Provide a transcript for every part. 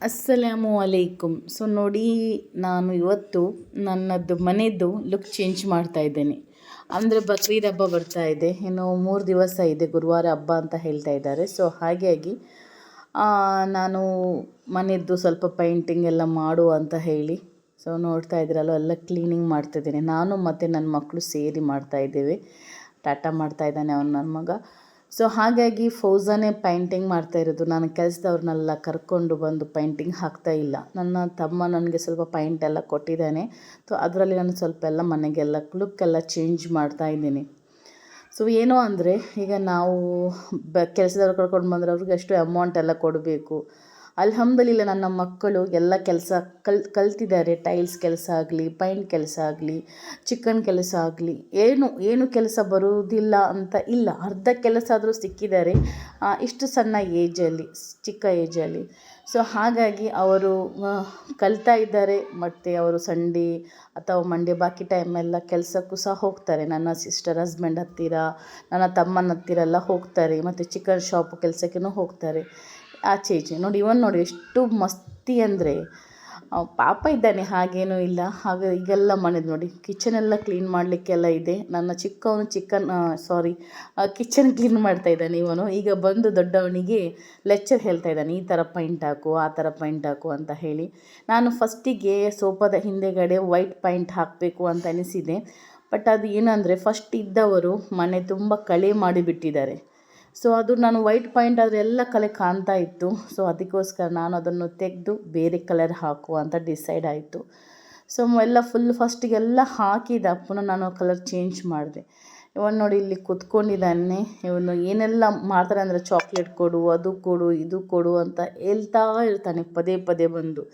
ಅಸ್ಸಲಾಮು ಅಲೈಕುಮ್. So ನೋಡಿ, ನಾನು ಇವತ್ತು ನನ್ನದು ಮನೆಯದು ಲುಕ್ ಚೇಂಜ್ ಮಾಡ್ತಾ ಇದ್ದೇನೆ. ಅಂದರೆ ಬಕ್ರೀದ್ ಹಬ್ಬ ಬರ್ತಾ ಇದೆ, ಇನ್ನು 3 ದಿವಸ ಇದೆ, ಗುರುವಾರ ಹಬ್ಬ ಅಂತ ಹೇಳ್ತಾ ಇದ್ದಾರೆ. ಸೊ ಹಾಗಾಗಿ ನಾನು ಮನೆಯದ್ದು ಸ್ವಲ್ಪ ಪೇಂಟಿಂಗ್ ಎಲ್ಲ ಮಾಡುವ ಅಂತ ಹೇಳಿ, ಸೊ ನೋಡ್ತಾ ಇದ್ದೀರಲ್ಲ, ಎಲ್ಲ ಕ್ಲೀನಿಂಗ್ ಮಾಡ್ತಾಯಿದ್ದೇನೆ. ನಾನು ಮತ್ತು ನನ್ನ ಮಕ್ಕಳು ಸೇರಿ ಮಾಡ್ತಾಯಿದ್ದೇವೆ. ಟಾಟಾ ಮಾಡ್ತಾ ಇದ್ದಾನೆ ಅವನು, ನನ್ನ ಮಗ. ಸೊ ಹಾಗಾಗಿ ಫೌಜಾನೇ ಪೈಂಟಿಂಗ್ ಮಾಡ್ತಾ ಇರೋದು. ನಾನು ಕೆಲಸದವ್ರನ್ನೆಲ್ಲ ಕರ್ಕೊಂಡು ಬಂದು ಪೈಂಟಿಂಗ್ ಹಾಕ್ತಾ ಇಲ್ಲ. ನನ್ನ ತಮ್ಮ ನನಗೆ ಸ್ವಲ್ಪ ಪೈಂಟ್ ಎಲ್ಲ ಕೊಟ್ಟಿದ್ದಾನೆ. ಸೊ ಅದರಲ್ಲಿ ನಾನು ಸ್ವಲ್ಪ ಎಲ್ಲ ಮನೆಗೆಲ್ಲ ಲುಕ್ಕೆಲ್ಲ ಚೇಂಜ್ ಮಾಡ್ತಾ ಇದ್ದೀನಿ. ಸೊ ಏನೋ ಅಂದರೆ, ಈಗ ನಾವು ಕೆಲಸದವ್ರು ಕರ್ಕೊಂಡು ಬಂದರೆ ಅವ್ರಿಗೆ ಅಷ್ಟು ಅಮೌಂಟ್ ಎಲ್ಲ ಕೊಡಬೇಕು. ಅಲ್ಹಮ್ದುಲಿಲ್ಲ, ನನ್ನ ಮಕ್ಕಳು ಎಲ್ಲ ಕೆಲಸ ಕಲ್ತಿದ್ದಾರೆ. ಟೈಲ್ಸ್ ಕೆಲಸ ಆಗಲಿ, ಪೈಂಟ್ ಕೆಲಸ ಆಗಲಿ, ಚಿಕನ್ ಕೆಲಸ ಆಗಲಿ, ಏನು ಕೆಲಸ ಬರುವುದಿಲ್ಲ ಅಂತ ಇಲ್ಲ. ಅರ್ಧ ಕೆಲಸ ಆದರೂ ಸಿಕ್ಕಿದ್ದಾರೆ ಇಷ್ಟು ಸಣ್ಣ ಏಜಲ್ಲಿ, ಚಿಕ್ಕ ಏಜಲ್ಲಿ. ಸೊ ಹಾಗಾಗಿ ಅವರು ಕಲಿತಾ ಇದ್ದಾರೆ. ಮತ್ತು ಅವರು ಸಂಡೇ ಅಥವಾ ಮಂಡೇ ಬಾಕಿ ಟೈಮೆಲ್ಲ ಕೆಲಸಕ್ಕೂ ಸಹ ಹೋಗ್ತಾರೆ. ನನ್ನ ಸಿಸ್ಟರ್ ಹಸ್ಬೆಂಡ್ ಹತ್ತಿರ, ನನ್ನ ತಮ್ಮನ ಹತ್ತಿರ ಎಲ್ಲ ಹೋಗ್ತಾರೆ. ಮತ್ತು ಚಿಕನ್ ಶಾಪ್ ಕೆಲಸಕ್ಕೂ ಹೋಗ್ತಾರೆ, ಆಚೆ ಈಚೆ. ನೋಡಿ, ಇವನು ನೋಡಿ ಎಷ್ಟು ಮಸ್ತಿ ಅಂದರೆ, ಪಾಪ ಇದ್ದಾನೆ, ಹಾಗೇನೂ ಇಲ್ಲ. ಹಾಗೆ ಈಗೆಲ್ಲ ಮನೆದು ನೋಡಿ, ಕಿಚನೆಲ್ಲ ಕ್ಲೀನ್ ಮಾಡಲಿಕ್ಕೆಲ್ಲ ಇದೆ. ನನ್ನ ಚಿಕ್ಕವನು ಕಿಚನ್ ಕ್ಲೀನ್ ಮಾಡ್ತಾ ಇದ್ದಾನೆ. ಇವನು ಈಗ ಬಂದು ದೊಡ್ಡವನಿಗೆ ಲೆಕ್ಚರ್ ಹೇಳ್ತಾ ಇದ್ದಾನೆ, ಈ ಥರ ಪೈಂಟ್ ಹಾಕು, ಆ ಥರ ಪೈಂಟ್ ಹಾಕು ಅಂತ ಹೇಳಿ. ನಾನು ಫಸ್ಟಿಗೆ ಸೋಫಾದ ಹಿಂದೆಗಡೆ ವೈಟ್ ಪೈಂಟ್ ಹಾಕಬೇಕು ಅಂತ ಅನಿಸಿದೆ. ಬಟ್ ಅದು ಏನಂದರೆ, ಫಸ್ಟ್ ಇದ್ದವರು ಮನೆ ತುಂಬ ಕಳೆ ಮಾಡಿಬಿಟ್ಟಿದ್ದಾರೆ. ಸೊ ಅದು ನಾನು ವೈಟ್ ಪಾಯಿಂಟ್ ಆದರೆ ಎಲ್ಲ ಕಲೆ ಕಾಣ್ತಾ ಇತ್ತು. ಸೊ ಅದಕ್ಕೋಸ್ಕರ ನಾನು ಅದನ್ನು ತೆಗೆದು ಬೇರೆ ಕಲರ್ ಹಾಕುವ ಅಂತ ಡಿಸೈಡ್ ಆಯಿತು. ಸೊ ಎಲ್ಲ ಫಸ್ಟಿಗೆಲ್ಲ ಹಾಕಿದ, ಪುನಃ ನಾನು ಕಲರ್ ಚೇಂಜ್ ಮಾಡಿದೆ. ಇವನು ನೋಡಿ ಇಲ್ಲಿ ಕೂತ್ಕೊಂಡಿದ್ದಾನೆ. ಇವನು ಏನೆಲ್ಲ ಮಾಡ್ತಾರೆ ಅಂದರೆ, ಚಾಕ್ಲೇಟ್ ಕೊಡು, ಅದು ಕೊಡು, ಇದು ಕೊಡು ಅಂತ ಹೇಳ್ತಾ ಇರ್ತಾನೆ ಪದೇ ಪದೇ ಬಂದು.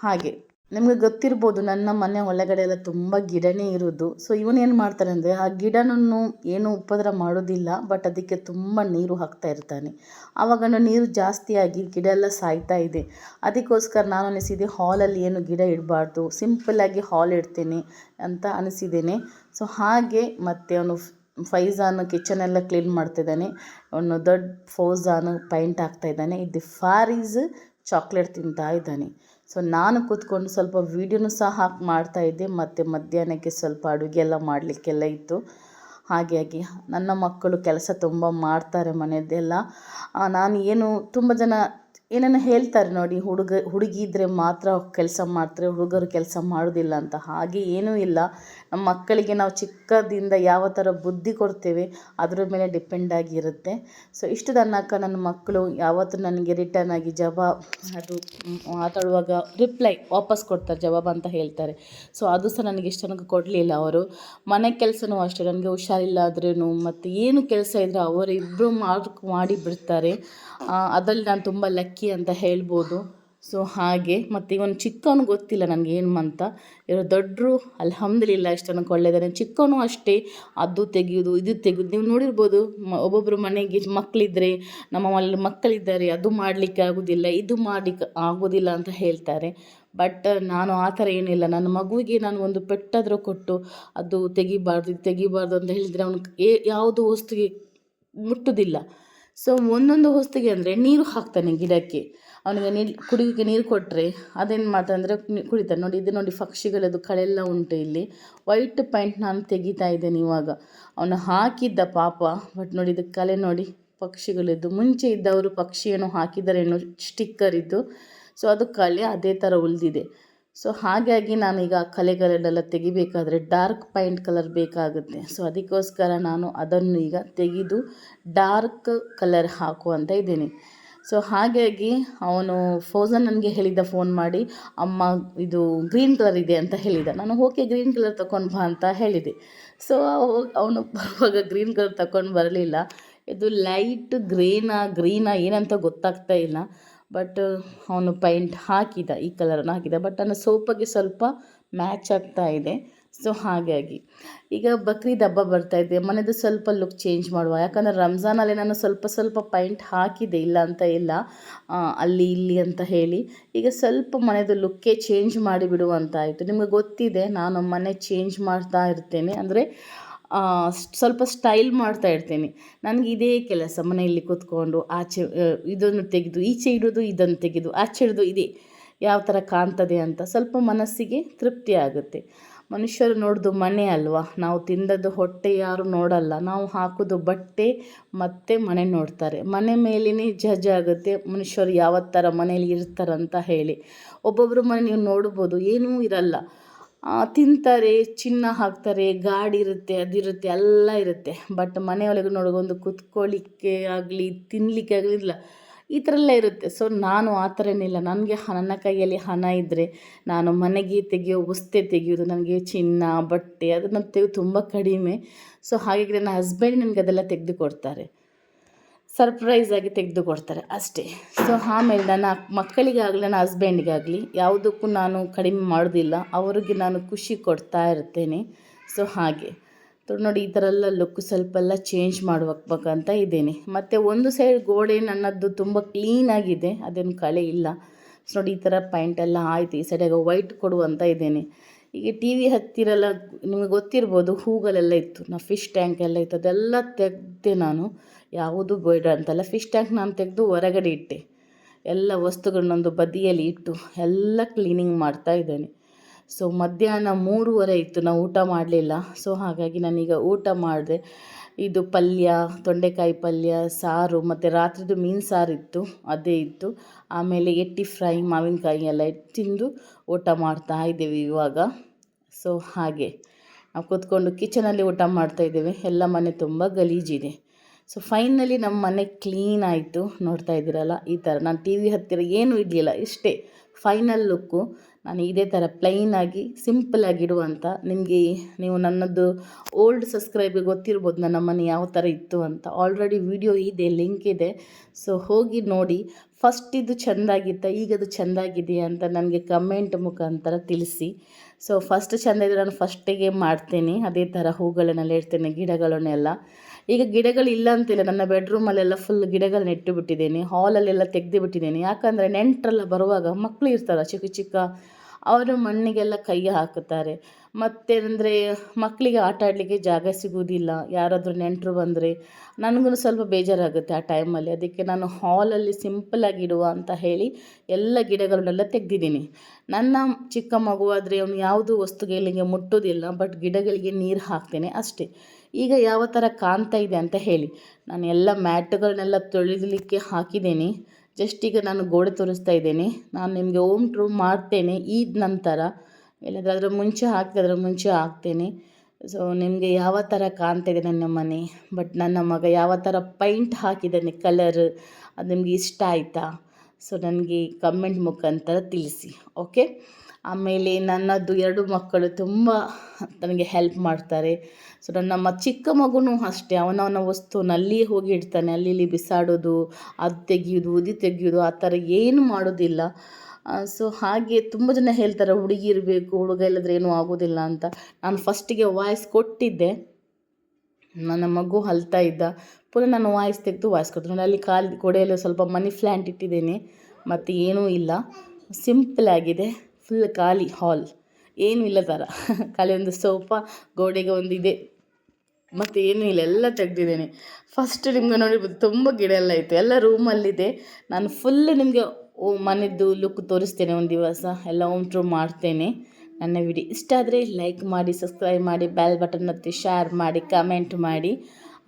ಹಾಗೆ ನಿಮಗೆ ಗೊತ್ತಿರ್ಬೋದು, ನನ್ನ ಮನೆ ಒಳಗಡೆ ಎಲ್ಲ ತುಂಬ ಗಿಡನೇ ಇರೋದು. ಸೊ ಇವನೇನು ಮಾಡ್ತಾನೆ ಅಂದರೆ, ಆ ಗಿಡನನ್ನು ಏನು ಉಪದ್ರ ಮಾಡೋದಿಲ್ಲ, ಬಟ್ ಅದಕ್ಕೆ ತುಂಬ ನೀರು ಹಾಕ್ತಾ ಇರ್ತಾನೆ. ಆವಾಗ ನೀರು ಜಾಸ್ತಿಯಾಗಿ ಗಿಡ ಎಲ್ಲ ಸಾಯ್ತಾ ಇದೆ. ಅದಕ್ಕೋಸ್ಕರ ನಾನು ಅನಿಸಿದೆ, ಹಾಲಲ್ಲಿ ಏನು ಗಿಡ ಇಡಬಾರ್ದು, ಸಿಂಪಲ್ಲಾಗಿ ಹಾಲ್ ಇಡ್ತೇನೆ ಅಂತ ಅನಿಸಿದ್ದೇನೆ. ಸೊ ಹಾಗೆ ಮತ್ತು ಅವನು ಫೈಜಾನ್ ಕಿಚನೆಲ್ಲ ಕ್ಲೀನ್ ಮಾಡ್ತಿದ್ದಾನೆ. ಅವನು ದೊಡ್ಡ ಫೌಜಾನ್ ಪೈಂಟ್ ಹಾಕ್ತಾಯಿದ್ದಾನೆ. ಇದು ಫಾರೀಸ್ ಚಾಕ್ಲೇಟ್ ತಿಂತಾ ಇದ್ದಾನೆ. ಸೊ ನಾನು ಕೂತ್ಕೊಂಡು ಸ್ವಲ್ಪ ವೀಡಿಯೋನು ಸಹ ಮಾಡ್ತಾಯಿದ್ದೆ. ಮತ್ತು ಮಧ್ಯಾಹ್ನಕ್ಕೆ ಸ್ವಲ್ಪ ಅಡುಗೆ ಎಲ್ಲ ಮಾಡಲಿಕ್ಕೆಲ್ಲ ಇತ್ತು. ಹಾಗಾಗಿ ನನ್ನ ಮಕ್ಕಳು ಕೆಲಸ ತುಂಬ ಮಾಡ್ತಾರೆ ಮನೆಯದ್ದೆಲ್ಲ. ನಾನು ತುಂಬ ಜನ ಏನೇನೋ ಹೇಳ್ತಾರೆ ನೋಡಿ, ಹುಡುಗಿ ಇದ್ದರೆ ಮಾತ್ರ ಕೆಲಸ ಮಾಡ್ತಾರೆ, ಹುಡುಗರು ಕೆಲಸ ಮಾಡೋದಿಲ್ಲ ಅಂತ. ಹಾಗೆ ಏನೂ ಇಲ್ಲ. ನಮ್ಮ ಮಕ್ಕಳಿಗೆ ನಾವು ಚಿಕ್ಕದಿಂದ ಯಾವ ಥರ ಬುದ್ಧಿ ಕೊಡ್ತೇವೆ ಅದರ ಮೇಲೆ ಡಿಪೆಂಡ್ ಆಗಿರುತ್ತೆ. ಸೊ ಇಷ್ಟು ತನಕ ನನ್ನ ಮಕ್ಕಳು ಯಾವತ್ತೂ ನನಗೆ ರಿಟರ್ನ್ ಆಗಿ ಅದು ಮಾತಾಡುವಾಗ ರಿಪ್ಲೈ ವಾಪಸ್ ಕೊಡ್ತಾರೆ, ಜವಾಬ್ ಅಂತ ಹೇಳ್ತಾರೆ. ಸೊ ಅದು ಸಹ ನನಗೆ ಇಷ್ಟು ತನಕ ಕೊಡಲಿಲ್ಲ ಅವರು. ಮನೆ ಕೆಲಸನೂ ಅಷ್ಟೇ, ನನಗೆ ಹುಷಾರಿಲ್ಲ ಆದ್ರೂ ಮತ್ತು ಏನು ಕೆಲಸ ಇದ್ದರೂ ಅವರಿಬ್ಬರು ಮಾಡಿ ಬಿಡ್ತಾರೆ. ಅದರಲ್ಲಿ ನಾನು ತುಂಬ ಲಕ್ಕಿ ಅಂತ ಹೇಳ್ಬೋದು. ಸೊ ಹಾಗೆ ಮತ್ತು ಇವನು ಚಿಕ್ಕವನು ಗೊತ್ತಿಲ್ಲ ನನಗೆ ಏನು ಅಂತ. ಇವರು ದೊಡ್ಡರು ಅಲ್ಹಮ್ದುಲಿಲ್ಲ ಇಷ್ಟು ತನಕ ಒಳ್ಳೆಯದಾರೆ. ಚಿಕ್ಕವನು ಅಷ್ಟೇ, ಅದು ತೆಗೆಯೋದು ಇದು ತೆಗೆಯೋದು. ನೀವು ನೋಡಿರ್ಬೋದು, ಒಬ್ಬೊಬ್ಬರು ಮನೆಗೆ ಮಕ್ಕಳಿದ್ದರೆ, ನಮ್ಮ ಮನೇಲಿ ಮಕ್ಕಳಿದ್ದಾರೆ, ಅದು ಮಾಡಲಿಕ್ಕೆ ಆಗೋದಿಲ್ಲ, ಇದು ಮಾಡಲಿಕ್ಕೆ ಆಗೋದಿಲ್ಲ ಅಂತ ಹೇಳ್ತಾರೆ. ಬಟ್ ನಾನು ಆ ಥರ ಏನಿಲ್ಲ. ನನ್ನ ಮಗುವಿಗೆ ನಾನು ಒಂದು ಪೆಟ್ಟಾದರೂ ಕೊಟ್ಟು ಅದು ತೆಗಿಬಾರ್ದು ಅಂತ ಹೇಳಿದರೆ ಅವನು ಯಾವುದು ವಸ್ತುಗೆ ಮುಟ್ಟುವುದಿಲ್ಲ. ಸೊ ಒಂದೊಂದು ಹೊತ್ತಿಗೆ ಅಂದರೆ ನೀರು ಹಾಕ್ತಾನೆ ಗಿಡಕ್ಕೆ. ಅವನಿಗೆ ಕುಡಿಯೋಕ್ಕೆ ನೀರು ಕೊಟ್ಟರೆ ಅದೇನು ಮಾಡ್ತಾನೆ ಅಂದರೆ ಕುಡಿತಾನೆ. ನೋಡಿ, ಇದು ನೋಡಿ ಪಕ್ಷಿಗಳದ್ದು ಕಳೆಲ್ಲ ಉಂಟು ಇಲ್ಲಿ. ವೈಟ್ ಪೈಂಟ್ ನಾನು ತೆಗಿತಾ ಇದ್ದೇನೆ ಇವಾಗ. ಅವನು ಹಾಕಿದ್ದ ಪಾಪ, ಬಟ್ ನೋಡಿ ಇದು ಕಲೆ ನೋಡಿ ಪಕ್ಷಿಗಳಿದ್ದು. ಮುಂಚೆ ಇದ್ದವರು ಪಕ್ಷಿ ಏನೋ ಹಾಕಿದ್ದಾರೆ, ಏನೋ ಸ್ಟಿಕ್ಕರ್ ಇದ್ದು. ಸೊ ಅದು ಕಲೆ ಅದೇ ಥರ ಉಳಿದಿದೆ. ಸೊ ಹಾಗಾಗಿ ನಾನೀಗ ಕಲೆಗಳನ್ನೆಲ್ಲ ತೆಗಿಬೇಕಾದ್ರೆ ಡಾರ್ಕ್ ಪೈಂಟ್ ಕಲರ್ ಬೇಕಾಗುತ್ತೆ. ಸೊ ಅದಕ್ಕೋಸ್ಕರ ನಾನು ಅದನ್ನು ಈಗ ತೆಗೆದು ಡಾರ್ಕ್ ಕಲರ್ ಹಾಕುವಂತ ಇದ್ದೀನಿ. ಸೊ ಹಾಗಾಗಿ ಅವನು ಫೌಜಾನ್ ನನಗೆ ಹೇಳಿದ್ದ ಫೋನ್ ಮಾಡಿ, ಅಮ್ಮ ಇದು ಗ್ರೀನ್ ಕಲರ್ ಇದೆ ಅಂತ ಹೇಳಿದ. ನಾನು ಓಕೆ ಗ್ರೀನ್ ಕಲರ್ ತಗೊಂಡು ಬಾ ಅಂತ ಹೇಳಿದೆ. ಸೊ ಅವನು ಬರುವಾಗ ಗ್ರೀನ್ ಕಲರ್ ತಗೊಂಡು ಬರಲಿಲ್ಲ. ಇದು ಲೈಟ್ ಗ್ರೀನಾ ಏನಂತ ಗೊತ್ತಾಗ್ತಾ ಇಲ್ಲ. ಬಟ್ ಅವನು ಪೈಂಟ್ ಹಾಕಿದ, ಈ ಕಲರನ್ನು ಹಾಕಿದ. ಬಟ್ ನನ್ನ ಸೋಫಾಗೆ ಸ್ವಲ್ಪ ಮ್ಯಾಚ್ ಆಗ್ತಾ ಇದೆ. ಸೊ ಹಾಗಾಗಿ ಈಗ ಬಕ್ರೀದ್ ಹಬ್ಬ ಬರ್ತಾ ಇದೆ, ಮನೆಯದು ಸ್ವಲ್ಪ ಲುಕ್ ಚೇಂಜ್ ಮಾಡುವ. ಯಾಕಂದರೆ ರಂಜಾನಲ್ಲಿ ನಾನು ಸ್ವಲ್ಪ ಪೈಂಟ್ ಹಾಕಿದೆ, ಇಲ್ಲ ಅಂತ ಇಲ್ಲ, ಅಲ್ಲಿ ಇಲ್ಲಿ ಅಂತ ಹೇಳಿ. ಈಗ ಸ್ವಲ್ಪ ಮನೆಯದು ಲುಕ್ಕೇ ಚೇಂಜ್ ಮಾಡಿಬಿಡುವಂತ ಆಯಿತು. ನಿಮಗೆ ಗೊತ್ತಿದೆ, ನಾನು ಮನೆ ಚೇಂಜ್ ಮಾಡ್ತಾ ಇರ್ತೇನೆ. ಅಂದರೆ ಸ್ವಲ್ಪ ಸ್ಟೈಲ್ ಮಾಡ್ತಾ ಇರ್ತೀನಿ. ನನಗೆ ಇದೇ ಕೆಲಸ, ಮನೆಯಲ್ಲಿ ಕೂತ್ಕೊಂಡು ಆಚೆ ಇದನ್ನು ತೆಗೆದು ಈಚೆ ಇಡೋದು, ಇದನ್ನು ತೆಗೆದು ಆಚೆ ಇಡೋದು, ಇದೇ ಯಾವ ಥರ ಕಾಣ್ತದೆ ಅಂತ ಸ್ವಲ್ಪ ಮನಸ್ಸಿಗೆ ತೃಪ್ತಿ ಆಗುತ್ತೆ. ಮನುಷ್ಯರು ನೋಡೋದು ಮನೆ ಅಲ್ವಾ, ನಾವು ತಿಂದದ್ದು ಹೊಟ್ಟೆ ಯಾರು ನೋಡಲ್ಲ, ನಾವು ಹಾಕೋದು ಬಟ್ಟೆ ಮತ್ತು ಮನೆ ನೋಡ್ತಾರೆ. ಮನೆ ಮೇಲೇ ಜಡ್ಜ್ ಆಗುತ್ತೆ ಮನುಷ್ಯರು ಯಾವ ಥರ ಮನೇಲಿ ಇರ್ತಾರಂತ ಹೇಳಿ. ಒಬ್ಬೊಬ್ಬರು ಮನೆ ನೀವು ನೋಡ್ಬೋದು, ಏನೂ ಇರಲ್ಲ, ತಿಂತಾರೆ, ಚಿನ್ನ ಹಾಕ್ತಾರೆ, ಗಾಡಿ ಇರುತ್ತೆ, ಅದಿರುತ್ತೆ, ಎಲ್ಲ ಇರುತ್ತೆ. ಬಟ್ ಮನೆಯೊಳಗೆ ಒಂದು ಕುತ್ಕೊಳ್ಳಿಕ್ಕೆ ಆಗಲಿ ತಿನ್ನಲಿಕ್ಕೆ ಆಗಲಿ ಇಲ್ಲ, ಈ ಥರ ಎಲ್ಲ ಇರುತ್ತೆ. ಸೊ ನಾನು ಆ ಥರ ಏನಿಲ್ಲ. ನನಗೆ ನನ್ನ ಕೈಯಲ್ಲಿ ಹಣ ಇದ್ದರೆ ನಾನು ಮನೆಗೆ ತೆಗೆಯೋ ವಸ್ತು ತೆಗೆಯೋದು, ನನಗೆ ಚಿನ್ನ ಬಟ್ಟೆ ಅದನ್ನು ತುಂಬ ಕಡಿಮೆ. ಸೊ ಹಾಗಾಗಿ ನನ್ನ ಹಸ್ಬೆಂಡ್ ನನಗೆ ಅದೆಲ್ಲ ತೆಗೆದು ಕೊಡ್ತಾರೆ, ಸರ್ಪ್ರೈಸಾಗಿ ತೆಗೆದು ಕೊಡ್ತಾರೆ ಅಷ್ಟೇ. ಸೊ ಆಮೇಲೆ ನನ್ನ ಮಕ್ಕಳಿಗಾಗಲಿ ನನ್ನ ಹಸ್ಬೆಂಡಿಗಾಗಲಿ ಯಾವುದಕ್ಕೂ ನಾನು ಕಡಿಮೆ ಮಾಡೋದಿಲ್ಲ, ಅವರಿಗೆ ನಾನು ಖುಷಿ ಕೊಡ್ತಾ ಇರ್ತೇನೆ. ಸೊ ಹಾಗೆ ನೋಡಿ, ಈ ಥರ ಎಲ್ಲ ಲುಕ್ ಸ್ವಲ್ಪ ಎಲ್ಲ ಚೇಂಜ್ ಮಾಡಬೇಕಂತ ಇದ್ದೇನೆ. ಮತ್ತು ಒಂದು ಸೈಡ್ ಗೋಡೆ ನನ್ನದು ತುಂಬ ಕ್ಲೀನಾಗಿದೆ, ಅದೇನು ಕಳೆ ಇಲ್ಲ. ಸೊ ನೋಡಿ, ಈ ಥರ ಪೈಂಟ್ ಎಲ್ಲ ಆಯಿತು. ಈ ಸೈಡಿಗೆ ವೈಟ್ ಕೊಡುವಂತ ಇದ್ದೇನೆ. ಈಗ ಟಿ ವಿ ಹತ್ತಿರಲ್ಲ ನಿಮಗೆ ಗೊತ್ತಿರ್ಬೋದು, ಹೂಗಳೆಲ್ಲ ಇತ್ತು, ಫಿಶ್ ಟ್ಯಾಂಕ್ ಎಲ್ಲ ಇತ್ತು, ಅದೆಲ್ಲ ತೆಗೆದೆ ನಾನು. ಯಾವುದು ಬೇಡ ಅಂತಲ್ಲ, ಫಿಶ್ ಟ್ಯಾಂಕ್ ನಾನು ತೆಗೆದು ಹೊರಗಡೆ ಇಟ್ಟೆ, ಎಲ್ಲ ವಸ್ತುಗಳನ್ನೊಂದು ಬದಿಯಲ್ಲಿ ಇಟ್ಟು ಎಲ್ಲ ಕ್ಲೀನಿಂಗ್ ಮಾಡ್ತಾ ಇದ್ದೇನೆ. ಸೊ ಮಧ್ಯಾಹ್ನ 3:30 ಇತ್ತು, ನಾವು ಊಟ ಮಾಡಲಿಲ್ಲ. ಸೊ ಹಾಗಾಗಿ ನಾನೀಗ ಊಟ ಮಾಡಿದೆ. ಇದು ಪಲ್ಯ, ತೊಂಡೆಕಾಯಿ ಪಲ್ಯ, ಸಾರು, ಮತ್ತು ರಾತ್ರಿದು ಮೀನು ಸಾರು ಇತ್ತು, ಅದೇ ಇತ್ತು. ಆಮೇಲೆ ಎಟ್ಟಿ ಫ್ರೈ, ಮಾವಿನಕಾಯಿ ಎಲ್ಲ ತಿಂದು ಊಟ ಮಾಡ್ತಾ ಇದ್ದೇವೆ ಇವಾಗ. ಸೊ ಹಾಗೆ ನಾವು ಕೂತ್ಕೊಂಡು ಕಿಚನಲ್ಲಿ ಊಟ ಮಾಡ್ತಾಯಿದ್ದೇವೆ. ಎಲ್ಲ ಮನೆ ತುಂಬ ಗಲೀಜಿದೆ. ಸೊ ಫೈನಲಿ ನಮ್ಮ ಮನೆ ಕ್ಲೀನ್ ಆಯಿತು. ನೋಡ್ತಾ ಇದ್ದೀರಲ್ಲ, ಈ ಥರ ನಾನು ಟಿ ವಿ ಹತ್ತಿರ ಏನೂ ಇರಲಿಲ್ಲ, ಇಷ್ಟೇ ಫೈನಲ್ ಲುಕ್ಕು. ನಾನು ಇದೇ ಥರ ಪ್ಲೈನಾಗಿ ಸಿಂಪಲಾಗಿಡುವಂಥ, ನಿಮಗೆ ನೀವು ನನ್ನದು ಓಲ್ಡ್ ಸಬ್ಸ್ಕ್ರೈಬ್ ಗೊತ್ತಿರ್ಬೋದು ನನ್ನ ಮನೆ ಯಾವ ಥರ ಇತ್ತು ಅಂತ. ಆಲ್ರೆಡಿ ವಿಡಿಯೋ ಇದೆ, ಲಿಂಕ್ ಇದೆ, ಸೊ ಹೋಗಿ ನೋಡಿ. ಫಸ್ಟಿದ್ದು ಚೆಂದಾಗಿತ್ತ, ಈಗದು ಚೆಂದಾಗಿದೆಯಾ ಅಂತ ನನಗೆ ಕಮೆಂಟ್ ಮುಖಾಂತರ ತಿಳಿಸಿ. ಸೊ ಫಸ್ಟ್ ಚೆಂದ ಇದ್ದರೆ ನಾನು ಫಸ್ಟಿಗೆ ಮಾಡ್ತೇನೆ, ಅದೇ ಥರ ಹೂಗಳನ್ನೆಲ್ಲ ಇಡ್ತೇನೆ, ಗಿಡಗಳನ್ನೆಲ್ಲ. ಈಗ ಗಿಡಗಳಿಲ್ಲ ಅಂತಿಲ್ಲ, ನನ್ನ ಬೆಡ್ರೂಮಲ್ಲೆಲ್ಲ ಫುಲ್ ಗಿಡಗಳನ್ನ ಇಟ್ಟು ಬಿಟ್ಟಿದ್ದೇನೆ, ಹಾಲಲ್ಲೆಲ್ಲ ತೆಗೆದು ಬಿಟ್ಟಿದ್ದೇನೆ. ಯಾಕಂದರೆ ನೆಂಟರೆಲ್ಲ ಬರುವಾಗ ಮಕ್ಕಳು ಇರ್ತಾರೆ ಚಿಕ್ಕ ಚಿಕ್ಕ, ಅವರು ಮಣ್ಣಿಗೆಲ್ಲ ಕೈ ಹಾಕುತ್ತಾರೆ. ಮತ್ತೇನೆಂದರೆ ಮಕ್ಕಳಿಗೆ ಆಟ ಆಡಲಿಕ್ಕೆ ಜಾಗ ಸಿಗುವುದಿಲ್ಲ. ಯಾರಾದರೂ ನೆಂಟರು ಬಂದರೆ ನನಗೂ ಸ್ವಲ್ಪ ಬೇಜಾರಾಗುತ್ತೆ ಆ ಟೈಮಲ್ಲಿ. ಅದಕ್ಕೆ ನಾನು ಹಾಲಲ್ಲಿ ಸಿಂಪಲಾಗಿ ಇಡುವ ಅಂತ ಹೇಳಿ ಎಲ್ಲ ಗಿಡಗಳನ್ನೆಲ್ಲ ತೆಗೆದಿದ್ದೀನಿ. ನನ್ನ ಚಿಕ್ಕ ಮಗುವಾದರೆ ಅವನು ಯಾವುದು ವಸ್ತುಗಳಿಗೆ ಮುಟ್ಟೋದಿಲ್ಲ, ಬಟ್ ಗಿಡಗಳಿಗೆ ನೀರು ಹಾಕ್ತೇನೆ ಅಷ್ಟೇ. ಈಗ ಯಾವ ಥರ ಕಾಣ್ತಾ ಇದೆ ಅಂತ ಹೇಳಿ. ನಾನು ಎಲ್ಲ ಮ್ಯಾಟ್ಗಳನ್ನೆಲ್ಲ ತೊಳಿಲಿಕ್ಕೆ ಹಾಕಿದ್ದೇನೆ. ಜಸ್ಟ್ ಈಗ ನಾನು ಗೋಡೆ ತೋರಿಸ್ತಾ ಇದ್ದೇನೆ. ನಾನು ನಿಮಗೆ ಹೋಮ್ ಟೂರ್ ಮಾಡ್ತೇನೆ ಈದ್ ನಂತರ, ಇಲ್ಲದ್ರೆ ಅದರ ಮುಂಚೆ ಹಾಕಿದೆ, ಅದರ ಮುಂಚೆ ಹಾಕ್ತೇನೆ. ಸೊ ನಿಮಗೆ ಯಾವ ಥರ ಕಾಣ್ತಾ ಇದೆ ನನ್ನ ಮನೆ, ಬಟ್ ನನ್ನ ಮಗ ಯಾವ ಥರ ಪೈಂಟ್ ಹಾಕಿದ್ದಾನೆ ಕಲರ್, ಅದು ನಿಮಗೆ ಇಷ್ಟ ಆಯಿತಾ? ಸೊ ನನಗೆ ಕಮೆಂಟ್ ಮುಖಾಂತರ ತಿಳಿಸಿ, ಓಕೆ. ಆಮೇಲೆ ನನ್ನದು 2 ಮಕ್ಕಳು ತುಂಬ ನನಗೆ ಹೆಲ್ಪ್ ಮಾಡ್ತಾರೆ. ಸೊ ನನ್ನ ಚಿಕ್ಕ ಮಗುನೂ ಅಷ್ಟೇ, ಅವನವನ ವಸ್ತುನ ಅಲ್ಲಿಯೇ ಹೋಗಿ ಇಡ್ತಾನೆ, ಅಲ್ಲಿ ಇಲ್ಲಿ ಬಿಸಾಡೋದು, ಅದು ತೆಗಿಯೋದು ಇದು ತೆಗಿಯೋದು ಆ ಥರ ಏನು ಮಾಡೋದಿಲ್ಲ. ಸೊ ಹಾಗೆ ತುಂಬ ಜನ ಹೇಳ್ತಾರೆ ಹುಡುಗಿ ಇರಬೇಕು, ಹುಡುಗ ಇಲ್ಲದ್ರೆ ಏನೂ ಆಗೋದಿಲ್ಲ ಅಂತ. ನಾನು ಫಸ್ಟಿಗೆ ವಾಯ್ಸ್ ಕೊಟ್ಟಿದ್ದೆ, ನನ್ನ ಮಗು ಅಳ್ತಾ ಇದ್ದ, ಪುನಃ ನಾನು ವಾಯ್ಸ್ ತೆಗೆದು ವಾಯ್ಸ್ ಕೊಡ್ತೀನಿ. ನಾನು ಅಲ್ಲಿ ಗೋಡೆಯಲ್ಲಿ ಸ್ವಲ್ಪ ಮನಿ ಪ್ಲ್ಯಾಂಟ್ ಇಟ್ಟಿದ್ದೇನೆ, ಮತ್ತು ಏನೂ ಇಲ್ಲ, ಸಿಂಪಲಾಗಿದೆ, ಫುಲ್ ಖಾಲಿ ಹಾಲ್, ಏನೂ ಇಲ್ಲ ಥರ ಖಾಲಿ ಒಂದು ಸೋಫಾ, ಗೋಡೆಗೆ ಒಂದು ಇದೆ, ಮತ್ತು ಏನೂ ಇಲ್ಲ, ಎಲ್ಲ ತೆಗೆದಿದ್ದೇನೆ. ಫಸ್ಟ್ ನಿಮ್ಗೆ ನೋಡಿರ್ಬೋದು ತುಂಬ ಗಿಡ ಎಲ್ಲ ಇತ್ತು, ಎಲ್ಲ ರೂಮಲ್ಲಿದೆ. ನಾನು ಫುಲ್ ನಿಮಗೆ ಮನೆಯದ್ದು ಲುಕ್ ತೋರಿಸ್ತೇನೆ ಒಂದು ದಿವಸ, ಎಲ್ಲ ಹೋಮ್ ಟೂರ್ ಮಾಡ್ತೇನೆ. ನನ್ನ ವಿಡಿಯೋ ಇಷ್ಟ ಆದರೆ ಲೈಕ್ ಮಾಡಿ, ಸಬ್ಸ್ಕ್ರೈಬ್ ಮಾಡಿ, ಬೆಲ್ ಬಟನ್ ಒತ್ತಿ, ಶೇರ್ ಮಾಡಿ, ಕಮೆಂಟ್ ಮಾಡಿ.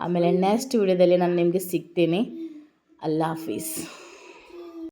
ಆಮೇಲೆ ನೆಕ್ಸ್ಟ್ ವಿಡಿಯೋದಲ್ಲಿ ನಾನು ನಿಮಗೆ ಸಿಗ್ತೇನೆ. ಅಲ್ಲಾ ಹಾಫೀಸ್.